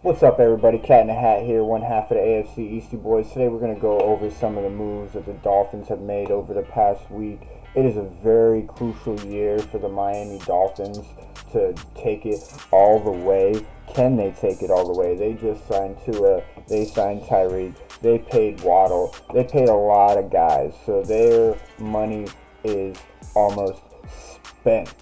What's up, everybody? Cat in a Hat here, one half of the AFC Eastie Boys. Today we're going to go over some of the moves that the Dolphins have made over the past week. It is a very crucial year for the Miami Dolphins to take it all the way. Can they take it all the way? They just signed Tua, they signed Tyreek, they paid Waddle, they paid a lot of guys, so their money is almost spent.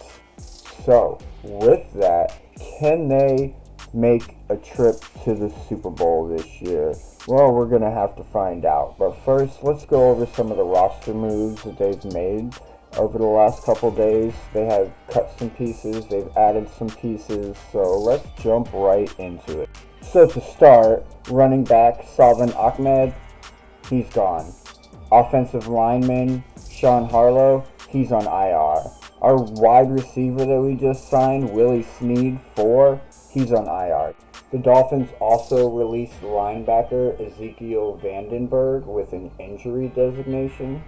So, with that, can they make a trip to the Super Bowl this year? Well, we're going to have to find out. But first, let's go over some of the roster moves that they've made over the last couple days. They have cut some pieces, they've added some pieces, so let's jump right into it. So to start, running back Salvin Ahmed, he's gone. Offensive lineman Sean Harlow, he's on IR. Our wide receiver that we just signed, Willie Snead, 4, he's on IR. The Dolphins also released linebacker Ezekiel Vandenberg with an injury designation.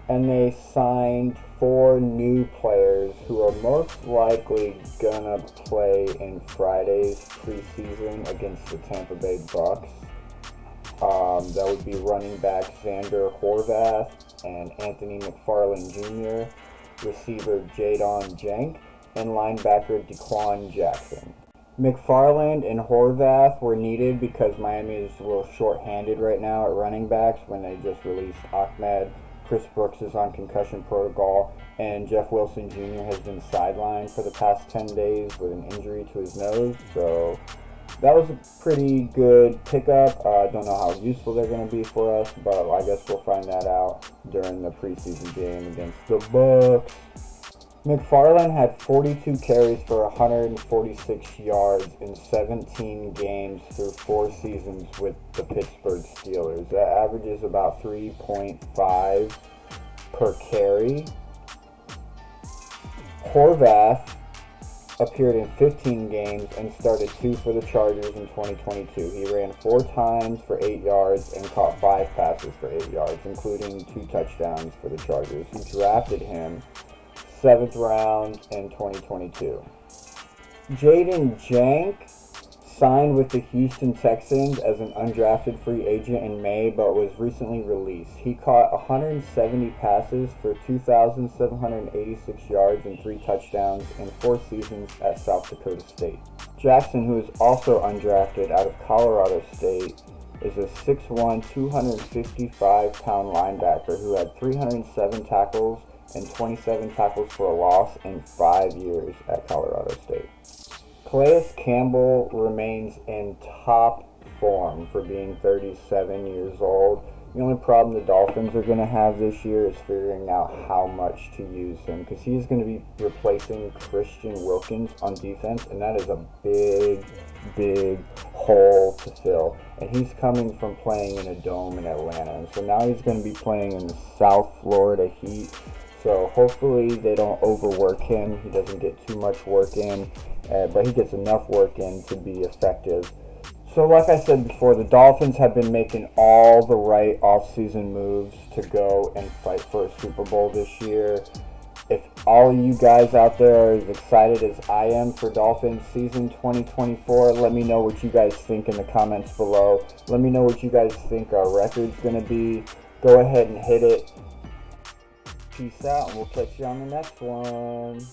And they signed 4 new players who are most likely gonna play in Friday's preseason against the Tampa Bay Bucks. That would be running back Xander Horvath and Anthony McFarland Jr., receiver Jadon Jank, and linebacker Dequan Jackson. McFarland and Horvath were needed because Miami is a little short-handed right now at running backs when they just released Ahmed. Chris Brooks is on concussion protocol, and Jeff Wilson Jr. has been sidelined for the past 10 days with an injury to his nose, so that was a pretty good pickup. I don't know how useful they're going to be for us, but I guess we'll find that out during the preseason game against the Bucks. McFarland had 42 carries for 146 yards in 17 games through 4 seasons with the Pittsburgh Steelers. That averages about 3.5 per carry. Horvath appeared in 15 games and started 2 for the Chargers in 2022. He ran 4 times for 8 yards and caught 5 passes for 8 yards, including 2 touchdowns for the Chargers. He drafted him 7th round in 2022. Jadon Jank signed with the Houston Texans as an undrafted free agent in May, but was recently released. He caught 170 passes for 2,786 yards and 3 touchdowns in 4 seasons at South Dakota State. Jackson, who is also undrafted out of Colorado State, is a 6'1", 255-pound linebacker who had 307 tackles and 27 tackles for a loss in 5 years at Colorado State. Calais Campbell remains in top form for being 37 years old. The only problem the Dolphins are going to have this year is figuring out how much to use him, because he's going to be replacing Christian Wilkins on defense, and that is a big hole to fill. And he's coming from playing in a dome in Atlanta, and so now he's going to be playing in the South Florida Heat. So hopefully they don't overwork him. He doesn't get too much work in, but he gets enough work in to be effective. So like I said before, the Dolphins have been making all the right offseason moves to go and fight for a Super Bowl this year. If all of you guys out there are as excited as I am for Dolphins season 2024, let me know what you guys think in the comments below. Let me know what you guys think our record's going to be. Go ahead and hit it. Peace out, and we'll catch you on the next one.